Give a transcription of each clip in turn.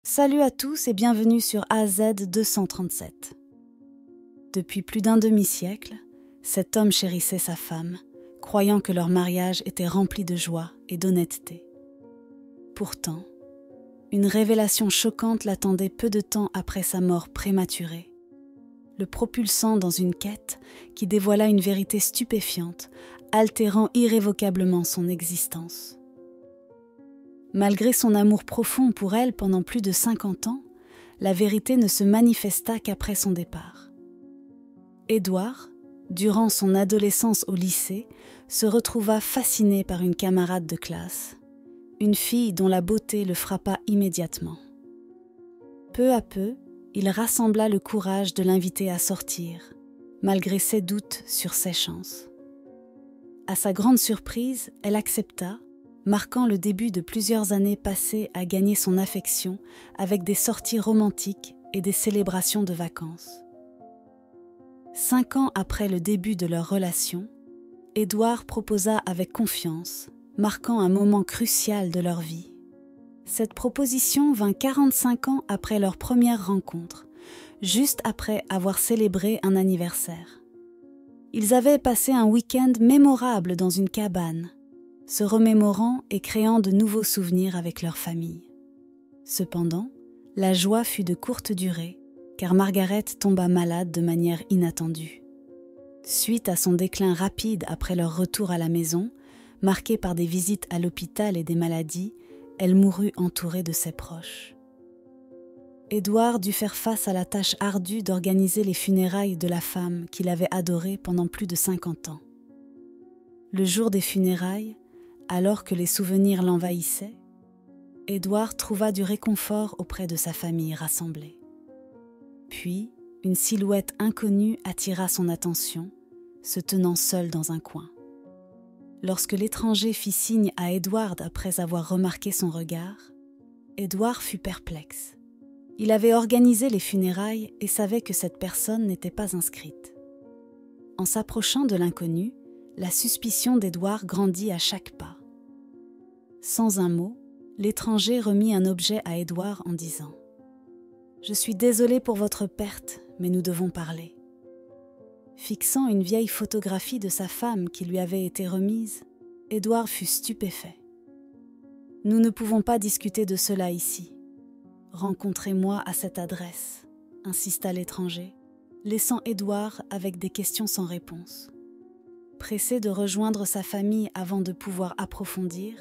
Salut à tous et bienvenue sur AZ 237. Depuis plus d'un demi-siècle, cet homme chérissait sa femme, croyant que leur mariage était rempli de joie et d'honnêteté. Pourtant, une révélation choquante l'attendait peu de temps après sa mort prématurée, le propulsant dans une quête qui dévoila une vérité stupéfiante, altérant irrévocablement son existence. Malgré son amour profond pour elle pendant plus de 50 ans, la vérité ne se manifesta qu'après son départ. Édouard, durant son adolescence au lycée, se retrouva fasciné par une camarade de classe, une fille dont la beauté le frappa immédiatement. Peu à peu, il rassembla le courage de l'inviter à sortir, malgré ses doutes sur ses chances. À sa grande surprise, elle accepta, marquant le début de plusieurs années passées à gagner son affection avec des sorties romantiques et des célébrations de vacances. 5 ans après le début de leur relation, Édouard proposa avec confiance, marquant un moment crucial de leur vie. Cette proposition vint 45 ans après leur première rencontre, juste après avoir célébré un anniversaire. Ils avaient passé un week-end mémorable dans une cabane, se remémorant et créant de nouveaux souvenirs avec leur famille. Cependant, la joie fut de courte durée, car Margaret tomba malade de manière inattendue. Suite à son déclin rapide après leur retour à la maison, marqué par des visites à l'hôpital et des maladies, elle mourut entourée de ses proches. Édouard dut faire face à la tâche ardue d'organiser les funérailles de la femme qu'il avait adorée pendant plus de 50 ans. Le jour des funérailles, alors que les souvenirs l'envahissaient, Édouard trouva du réconfort auprès de sa famille rassemblée. Puis, une silhouette inconnue attira son attention, se tenant seul dans un coin. Lorsque l'étranger fit signe à Édouard après avoir remarqué son regard, Édouard fut perplexe. Il avait organisé les funérailles et savait que cette personne n'était pas inscrite. En s'approchant de l'inconnu, la suspicion d'Édouard grandit à chaque pas. Sans un mot, l'étranger remit un objet à Édouard en disant « Je suis désolé pour votre perte, mais nous devons parler. » Fixant une vieille photographie de sa femme qui lui avait été remise, Édouard fut stupéfait. « Nous ne pouvons pas discuter de cela ici. Rencontrez-moi à cette adresse, » insista l'étranger, laissant Édouard avec des questions sans réponse. Pressé de rejoindre sa famille avant de pouvoir approfondir,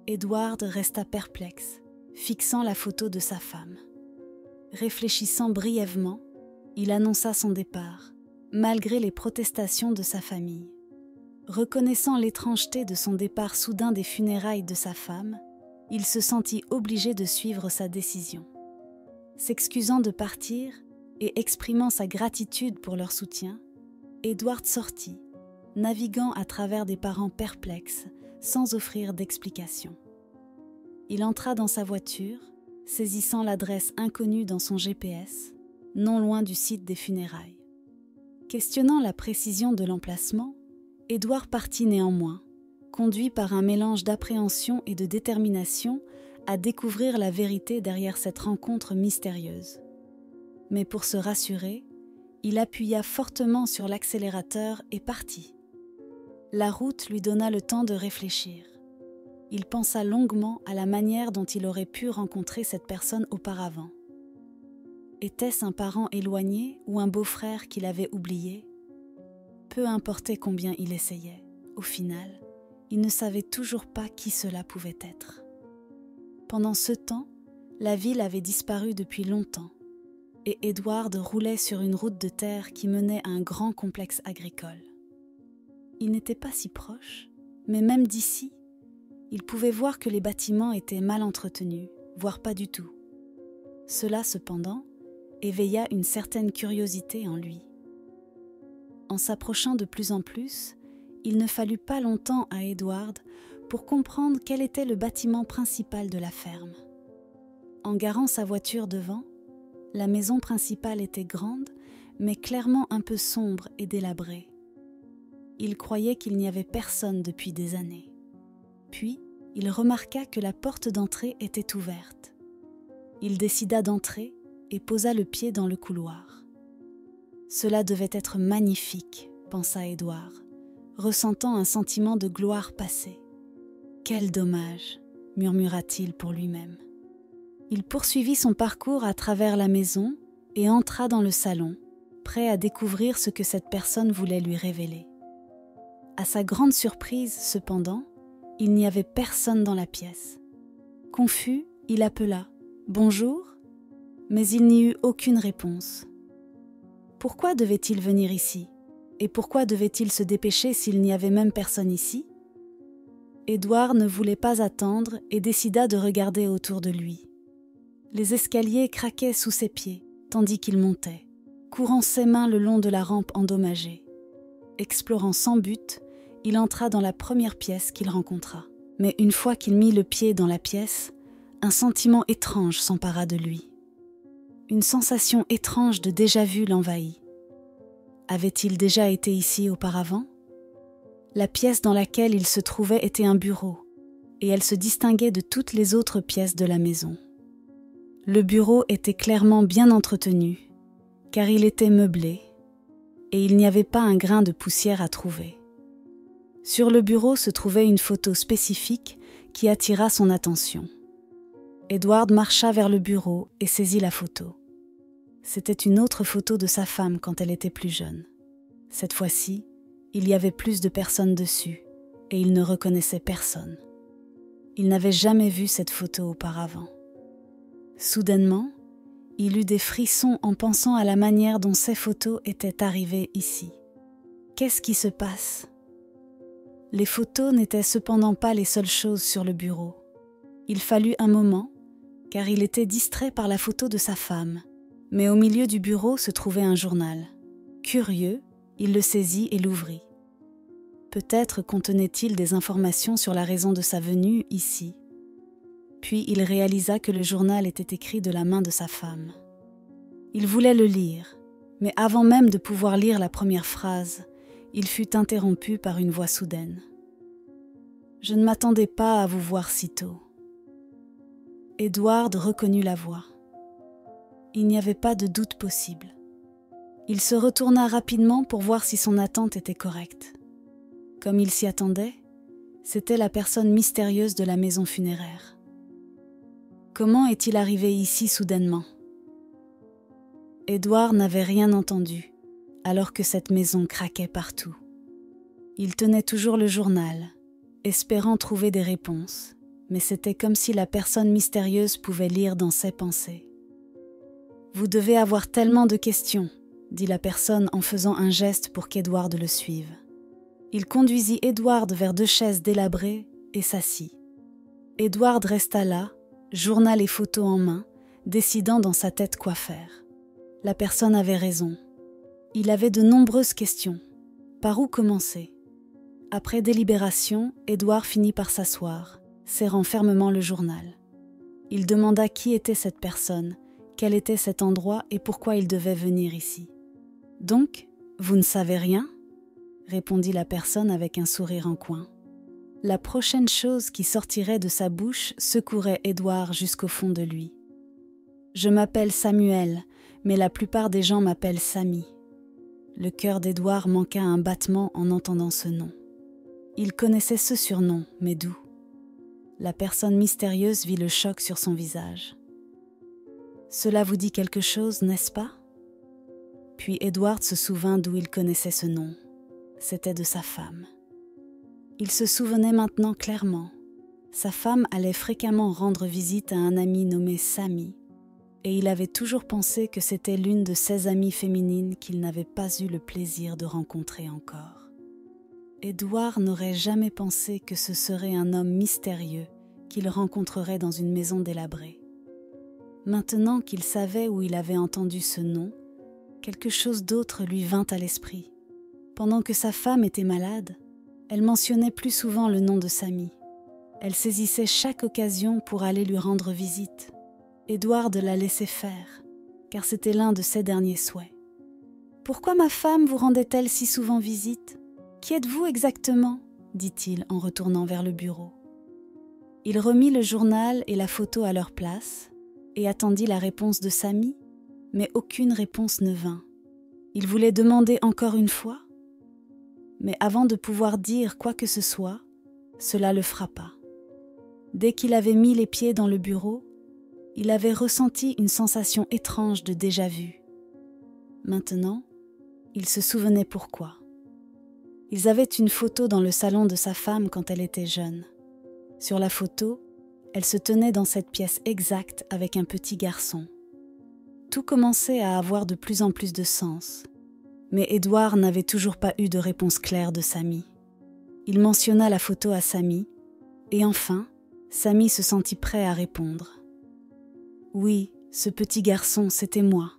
Édouard resta perplexe, fixant la photo de sa femme. Réfléchissant brièvement, il annonça son départ, malgré les protestations de sa famille. Reconnaissant l'étrangeté de son départ soudain des funérailles de sa femme, il se sentit obligé de suivre sa décision. S'excusant de partir et exprimant sa gratitude pour leur soutien, Édouard sortit, naviguant à travers des parents perplexes, sans offrir d'explication. Il entra dans sa voiture, saisissant l'adresse inconnue dans son GPS, non loin du site des funérailles. Questionnant la précision de l'emplacement, Édouard partit néanmoins, conduit par un mélange d'appréhension et de détermination à découvrir la vérité derrière cette rencontre mystérieuse. Mais pour se rassurer, il appuya fortement sur l'accélérateur et partit. La route lui donna le temps de réfléchir. Il pensa longuement à la manière dont il aurait pu rencontrer cette personne auparavant. Était-ce un parent éloigné ou un beau-frère qu'il avait oublié ? Peu importait combien il essayait, au final, il ne savait toujours pas qui cela pouvait être. Pendant ce temps, la ville avait disparu depuis longtemps, et Édouard roulait sur une route de terre qui menait à un grand complexe agricole. Il n'était pas si proche, mais même d'ici, il pouvait voir que les bâtiments étaient mal entretenus, voire pas du tout. Cela, cependant, éveilla une certaine curiosité en lui. En s'approchant de plus en plus, il ne fallut pas longtemps à Édouard pour comprendre quel était le bâtiment principal de la ferme. En garant sa voiture devant, la maison principale était grande, mais clairement un peu sombre et délabrée. Il croyait qu'il n'y avait personne depuis des années. Puis, il remarqua que la porte d'entrée était ouverte. Il décida d'entrer et posa le pied dans le couloir. Cela devait être magnifique, pensa Édouard, ressentant un sentiment de gloire passée. Quel dommage, murmura-t-il pour lui-même. Il poursuivit son parcours à travers la maison et entra dans le salon, prêt à découvrir ce que cette personne voulait lui révéler. À sa grande surprise, cependant, il n'y avait personne dans la pièce. Confus, il appela « Bonjour ?» mais il n'y eut aucune réponse. Pourquoi devait-il venir ici? Et pourquoi devait-il se dépêcher s'il n'y avait même personne ici? Édouard ne voulait pas attendre et décida de regarder autour de lui. Les escaliers craquaient sous ses pieds, tandis qu'il montait, courant ses mains le long de la rampe endommagée. Explorant sans but, il entra dans la première pièce qu'il rencontra. Mais une fois qu'il mit le pied dans la pièce, un sentiment étrange s'empara de lui. Une sensation étrange de déjà-vu l'envahit. Avait-il déjà été ici auparavant? La pièce dans laquelle il se trouvait était un bureau, et elle se distinguait de toutes les autres pièces de la maison. Le bureau était clairement bien entretenu, car il était meublé, et il n'y avait pas un grain de poussière à trouver. Sur le bureau se trouvait une photo spécifique qui attira son attention. Édouard marcha vers le bureau et saisit la photo. C'était une autre photo de sa femme quand elle était plus jeune. Cette fois-ci, il y avait plus de personnes dessus, et il ne reconnaissait personne. Il n'avait jamais vu cette photo auparavant. Soudainement, il eut des frissons en pensant à la manière dont ces photos étaient arrivées ici. Qu'est-ce qui se passe? Les photos n'étaient cependant pas les seules choses sur le bureau. Il fallut un moment, car il était distrait par la photo de sa femme, mais au milieu du bureau se trouvait un journal. Curieux, il le saisit et l'ouvrit. Peut-être contenait-il des informations sur la raison de sa venue ici. Puis il réalisa que le journal était écrit de la main de sa femme. Il voulait le lire, mais avant même de pouvoir lire la première phrase, il fut interrompu par une voix soudaine. « Je ne m'attendais pas à vous voir si tôt. » Édouard reconnut la voix. Il n'y avait pas de doute possible. Il se retourna rapidement pour voir si son attente était correcte. Comme il s'y attendait, c'était la personne mystérieuse de la maison funéraire. Comment est-il arrivé ici soudainement? Édouard n'avait rien entendu, alors que cette maison craquait partout. Il tenait toujours le journal, espérant trouver des réponses, mais c'était comme si la personne mystérieuse pouvait lire dans ses pensées. « Vous devez avoir tellement de questions », dit la personne en faisant un geste pour qu'Édouard le suive. Il conduisit Édouard vers 2 chaises délabrées et s'assit. Édouard resta là, journal et photos en main, décidant dans sa tête quoi faire. La personne avait raison. Il avait de nombreuses questions. Par où commencer? Après délibération, Édouard finit par s'asseoir, serrant fermement le journal. Il demanda qui était cette personne, quel était cet endroit et pourquoi il devait venir ici. « Donc, vous ne savez rien ?» répondit la personne avec un sourire en coin. La prochaine chose qui sortirait de sa bouche secourait Édouard jusqu'au fond de lui. « Je m'appelle Samuel, mais la plupart des gens m'appellent Samy. » Le cœur d'Édouard manqua un battement en entendant ce nom. Il connaissait ce surnom, mais d'où? La personne mystérieuse vit le choc sur son visage. « Cela vous dit quelque chose, n'est-ce pas ?» Puis Édouard se souvint d'où il connaissait ce nom. C'était de sa femme. Il se souvenait maintenant clairement. Sa femme allait fréquemment rendre visite à un ami nommé Samy, et il avait toujours pensé que c'était l'une de ses amies féminines qu'il n'avait pas eu le plaisir de rencontrer encore. Édouard n'aurait jamais pensé que ce serait un homme mystérieux qu'il rencontrerait dans une maison délabrée. Maintenant qu'il savait où il avait entendu ce nom, quelque chose d'autre lui vint à l'esprit. Pendant que sa femme était malade, elle mentionnait plus souvent le nom de Samy. Elle saisissait chaque occasion pour aller lui rendre visite. Édouard la laissait faire, car c'était l'un de ses derniers souhaits. « Pourquoi ma femme vous rendait-elle si souvent visite? Qui êtes-vous exactement ?» dit-il en retournant vers le bureau. Il remit le journal et la photo à leur place, et attendit la réponse de Samy, mais aucune réponse ne vint. Il voulait demander encore une fois, mais avant de pouvoir dire quoi que ce soit, cela le frappa. Dès qu'il avait mis les pieds dans le bureau, il avait ressenti une sensation étrange de déjà-vu. Maintenant, il se souvenait pourquoi. Ils avaient une photo dans le salon de sa femme quand elle était jeune. Sur la photo, elle se tenait dans cette pièce exacte avec un petit garçon. Tout commençait à avoir de plus en plus de sens. Mais Édouard n'avait toujours pas eu de réponse claire de Samy. Il mentionna la photo à Samy, et enfin, Samy se sentit prêt à répondre. « Oui, ce petit garçon, c'était moi.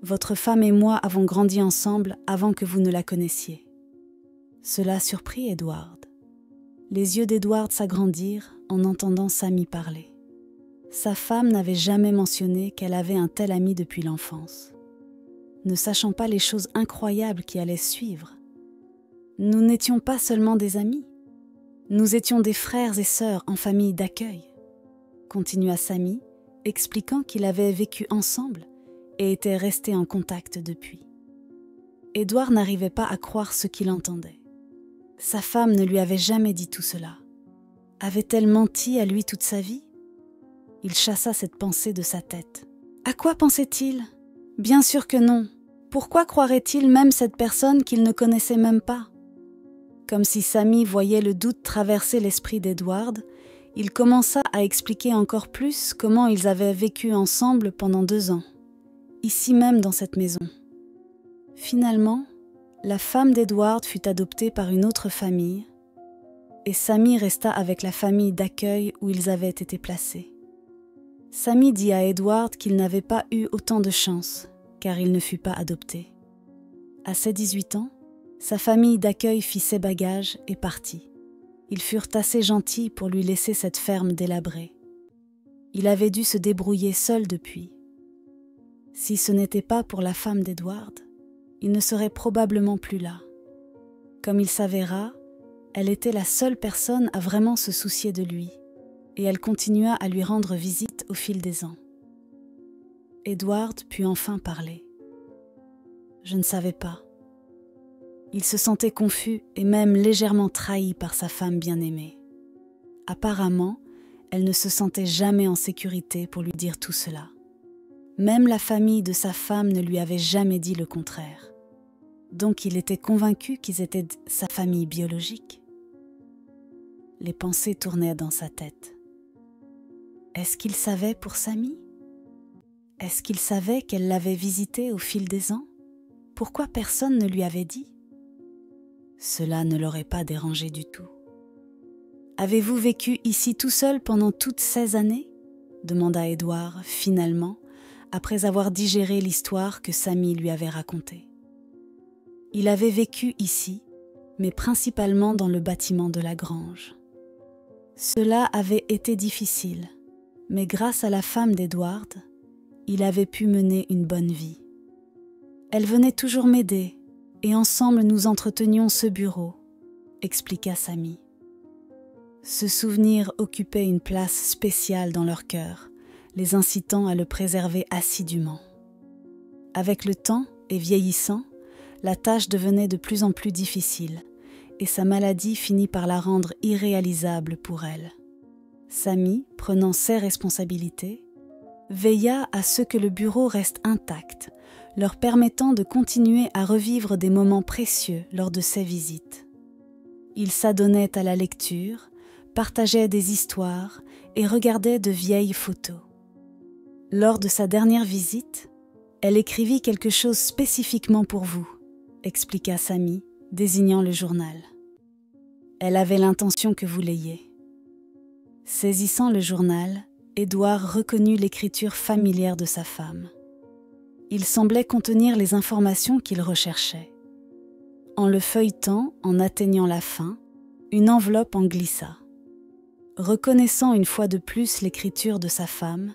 Votre femme et moi avons grandi ensemble avant que vous ne la connaissiez. » Cela surprit Édouard. Les yeux d'Édouard s'agrandirent en entendant Samy parler. Sa femme n'avait jamais mentionné qu'elle avait un tel ami depuis l'enfance. Ne sachant pas les choses incroyables qui allaient suivre. Nous n'étions pas seulement des amis. Nous étions des frères et sœurs en famille d'accueil, continua Samy, expliquant qu'il avait vécu ensemble et était resté en contact depuis. Édouard n'arrivait pas à croire ce qu'il entendait. Sa femme ne lui avait jamais dit tout cela. Avait-elle menti à lui toute sa vie? Il chassa cette pensée de sa tête. À quoi pensait-il? Bien sûr que non. Pourquoi croirait-il même cette personne qu'il ne connaissait même pas? Comme si Samy voyait le doute traverser l'esprit d'Édouard, il commença à expliquer encore plus comment ils avaient vécu ensemble pendant 2 ans, ici même dans cette maison. Finalement, la femme d'Édouard fut adoptée par une autre famille et Samy resta avec la famille d'accueil où ils avaient été placés. Samy dit à Édouard qu'il n'avait pas eu autant de chance car il ne fut pas adopté. À ses 18 ans, sa famille d'accueil fit ses bagages et partit. Ils furent assez gentils pour lui laisser cette ferme délabrée. Il avait dû se débrouiller seul depuis. Si ce n'était pas pour la femme d'Édouard, il ne serait probablement plus là. Comme il s'avéra, elle était la seule personne à vraiment se soucier de lui, et elle continua à lui rendre visite au fil des ans. Édouard put enfin parler. Je ne savais pas. Il se sentait confus et même légèrement trahi par sa femme bien-aimée. Apparemment, elle ne se sentait jamais en sécurité pour lui dire tout cela. Même la famille de sa femme ne lui avait jamais dit le contraire. Donc il était convaincu qu'ils étaient sa famille biologique. Les pensées tournaient dans sa tête. Est-ce qu'il savait pour Samy? Est-ce qu'il savait qu'elle l'avait visité au fil des ans? Pourquoi personne ne lui avait dit? Cela ne l'aurait pas dérangé du tout. « Avez-vous vécu ici tout seul pendant toutes ces années ?» demanda Édouard, finalement, après avoir digéré l'histoire que Samy lui avait racontée. Il avait vécu ici, mais principalement dans le bâtiment de la grange. Cela avait été difficile, mais grâce à la femme d'Édouard, il avait pu mener une bonne vie. Elle venait toujours m'aider, et ensemble nous entretenions ce bureau, expliqua Samy. Ce souvenir occupait une place spéciale dans leur cœur, les incitant à le préserver assidûment. Avec le temps et vieillissant, la tâche devenait de plus en plus difficile, et sa maladie finit par la rendre irréalisable pour elle. Samy, prenant ses responsabilités, veilla à ce que le bureau reste intact, leur permettant de continuer à revivre des moments précieux lors de ses visites. Il s'adonnait à la lecture, partageait des histoires et regardait de vieilles photos. Lors de sa dernière visite, elle écrivit quelque chose spécifiquement pour vous, expliqua Samy, désignant le journal. Elle avait l'intention que vous l'ayez. Saisissant le journal, Édouard reconnut l'écriture familière de sa femme. Il semblait contenir les informations qu'il recherchait. En le feuilletant, en atteignant la fin, une enveloppe en glissa. Reconnaissant une fois de plus l'écriture de sa femme,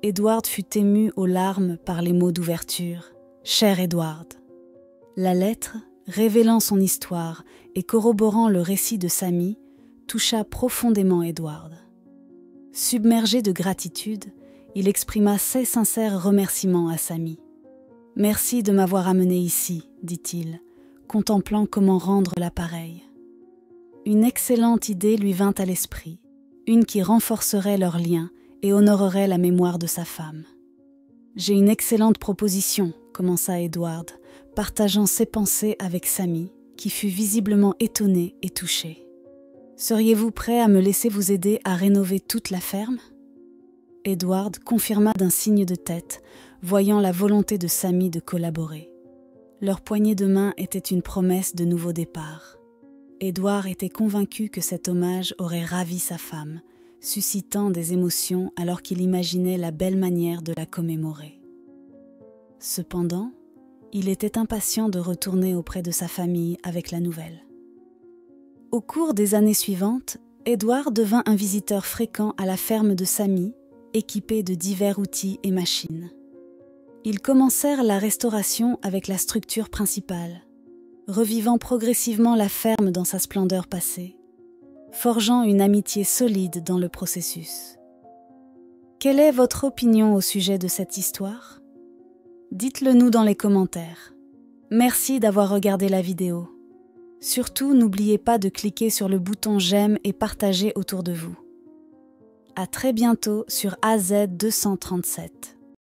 Édouard fut ému aux larmes par les mots d'ouverture. « Cher Édouard ». La lettre, révélant son histoire et corroborant le récit de Samy, toucha profondément Édouard. Submergé de gratitude, il exprima ses sincères remerciements à Samy. « Merci de m'avoir amené ici, dit-il, contemplant comment rendre l'appareil. » Une excellente idée lui vint à l'esprit, une qui renforcerait leur lien et honorerait la mémoire de sa femme. « J'ai une excellente proposition, » commença Edward, partageant ses pensées avec Samy, qui fut visiblement étonné et touché. « Seriez-vous prêt à me laisser vous aider à rénover toute la ferme ?» Edward confirma d'un signe de tête, voyant la volonté de Samy de collaborer. Leur poignée de main était une promesse de nouveau départ. Edward était convaincu que cet hommage aurait ravi sa femme, suscitant des émotions alors qu'il imaginait la belle manière de la commémorer. Cependant, il était impatient de retourner auprès de sa famille avec la nouvelle. Au cours des années suivantes, Edward devint un visiteur fréquent à la ferme de Samy, équipé de divers outils et machines. Ils commencèrent la restauration avec la structure principale, revivant progressivement la ferme dans sa splendeur passée, forgeant une amitié solide dans le processus. Quelle est votre opinion au sujet de cette histoire ? Dites-le nous dans les commentaires. Merci d'avoir regardé la vidéo. Surtout, n'oubliez pas de cliquer sur le bouton j'aime et partager autour de vous. À très bientôt sur AZ 237.